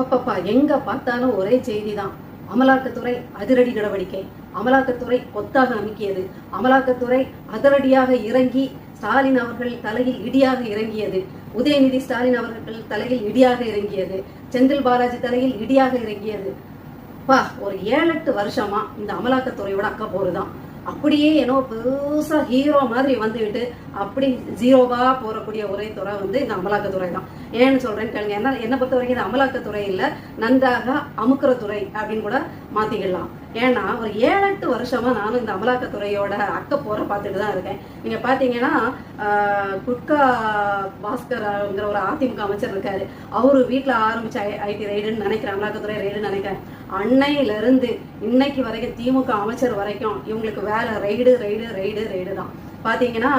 அப்பப்பா எங்க பார்த்தாலும் ஒரே செய்தி தான். அமலாக்கத்துறை அதிரடி நடவடிக்கை, அமலாக்கத்துறை கொத்தாக அமைக்கியது, அமலாக்கத்துறை அதிரடியாக இறங்கி ஸ்டாலின் அவர்கள் தலையில் இடியாக இறங்கியது, உதயநிதி ஸ்டாலின் அவர்கள் தலையில் இடியாக இறங்கியது, செந்தில் பாலாஜி தலையில் இடியாக இறங்கியது. ஒரு 7-8 வருஷமா இந்த அமலாக்கத்துறையோட அக்க போருதான். அப்படியே ஏன்னோ பெருசா ஹீரோ மாதிரி வந்துவிட்டு அப்படி ஜீரோவா போறக்கூடிய ஒரே துறை வந்து இந்த அமலாக்கத்துறை தான். ஏன்னு சொல்றேன்னு கேளுங்க. என்ன பொறுத்த வரைக்கும் இந்த அமலாக்கத்துறை இல்ல, நன்றாக அமுக்குற துறை அப்படின்னு கூட மாத்திக்கலாம். ஏன்னா ஒரு 7-8 வருஷமா நானும் இந்த அமலாக்கத்துறையோட அக்க போற பார்த்துட்டு தான் இருக்கேன். நீங்க பாத்தீங்கன்னா குட்கா பாஸ்கர்ங்கிற ஒரு அதிமுக அமைச்சர் இருக்காரு. அவரு வீட்டுல ஆரம்பிச்ச ஐடி ரைடுன்னு நினைக்கிறேன், அமலாக்கத்துறை ரைடுன்னு நினைக்கிறேன். அன்னையில இருந்து இன்னைக்கு வரைக்கும் திமுக அமைச்சர் வரைக்கும் இவங்களுக்கு வேலை ரைடு ரைடு ரைடு ரைடு தான். பாத்தீங்கன்னா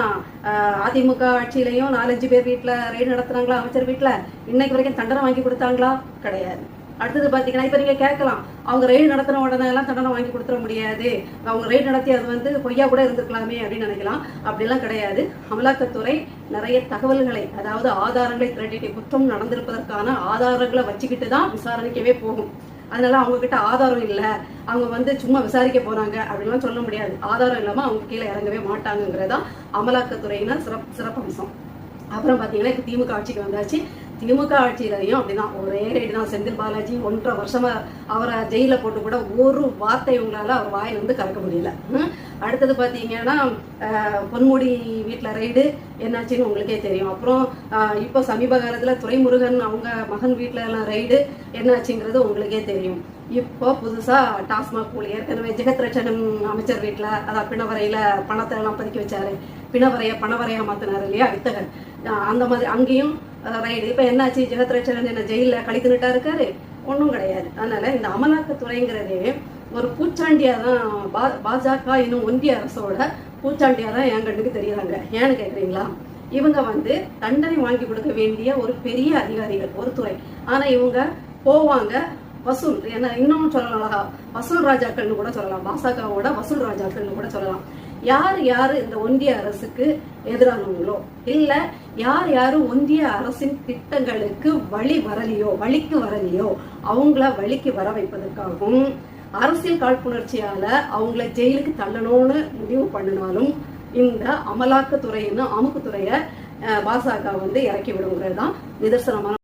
அதிமுக ஆட்சியிலையும் 4-5 பேர் வீட்டுல ரைடு நடத்துறாங்களா அமைச்சர் வீட்டுல? இன்னைக்கு வரைக்கும் தண்டனை வாங்கி கொடுத்தாங்களா? கிடையாது. அடுத்தது பாத்தீங்கன்னா இப்ப நீங்க கேட்கலாம், அவங்க ரைடு நடத்தின உடனே எல்லாம் தண்டனை வாங்கி கொடுத்துட முடியாது, அவங்க ரைடு நடத்தி அது வந்து பொய்யா கூட இருந்திருக்கலாமே அப்படின்னு நினைக்கலாம். அப்படிலாம் கிடையாது. அமலாக்கத்துறை நிறைய தகவல்களை, அதாவது ஆதாரங்களை திரட்டிட்டு குற்றம் நடந்திருப்பதற்கான ஆதாரங்களை வச்சுக்கிட்டு தான் விசாரணைக்கவே போகும். அதனால அவங்க கிட்ட ஆதாரம் இல்லை, அவங்க வந்து சும்மா விசாரிக்க போறாங்க அப்படின்லாம் சொல்ல முடியாது. ஆதாரம் இல்லாம அவங்க கீழே இறங்கவே மாட்டாங்கிறதான் அமலாக்கத்துறையின சிறப்பம்சம். அப்புறம் பாத்தீங்கன்னா இப்ப திமுக ஆட்சிக்கு வந்தாச்சு. திமுக ஆட்சியிலையும் அப்படிதான் ஒரே ரைடு தான். செந்தில் பாலாஜி 1.5 வருஷமா அவரை ஜெயில போட்டு கூட ஒரு வார்த்தை உங்களால அவர் வாயில வந்து கறக்க முடியல. அடுத்தது பாத்தீங்கன்னா பொன்முடி வீட்டுல ரைடு என்னாச்சுன்னு உங்களுக்கே தெரியும். அப்புறம் இப்போ சமீப காலத்துல துரைமுருகன் அவங்க மகன் வீட்டுல எல்லாம் ரைடு என்னாச்சுங்கிறது உங்களுக்கே தெரியும். இப்போ புதுசா டாஸ்மாக் ஊழல், ஏற்கனவே ஜெகத்ரட்சணன் அமைச்சர் வீட்டுல அதான் பிணவரையில பணத்தை எல்லாம் பதுக்கி வச்சாரு, பணவரையா மாத்தினாரு இல்லையா வித்தகன், அந்த மாதிரி அங்கேயும் ரைடு. இப்ப என்னாச்சு, ஜெகத்ரட்சணன் என்ன ஜெயில கழித்துட்டா இருக்காரு? ஒன்றும் கிடையாது. அதனால இந்த அமலாக்கத்துறைங்கிறதே ஒரு பூச்சாண்டியா தான், பாஜக இன்னும் ஒன்றிய அரசோட பூச்சாண்டியா தான் என் கண்ணுக்கு தெரியுறாங்க. ஏன்னு கேக்குறீங்களா? இவங்க வந்து தண்டனை வாங்கி கொடுக்க வேண்டிய ஒரு பெரிய அதிகாரிகள் ஒரு துறை. ஆனா இவங்க போவாங்க வசூல், என்ன இன்னும் சொல்லலாம், வசூல் ராஜாக்கள்னு கூட சொல்லலாம், பாஜகவோட வசூல் ராஜாக்கள்னு கூட சொல்லலாம். யாரு இந்த ஒன்றிய அரசுக்கு எதிரானவங்களோ, இல்ல யாரு ஒன்றிய அரசின் திட்டங்களுக்கு வழிக்கு வரலையோ அவங்கள வழிக்கு வர வைப்பதற்காகவும் அரசியல் காழ்ப்புணர்ச்சியால அவங்கள ஜெயிலுக்கு தள்ளணும்னு முடிவு பண்ணினாலும் இந்த அமலாக்கத்துறைன்னு அமுக்குத்துறைய பாஜக வந்து இறக்கி விடுங்கிறது தான் நிதர்சனமான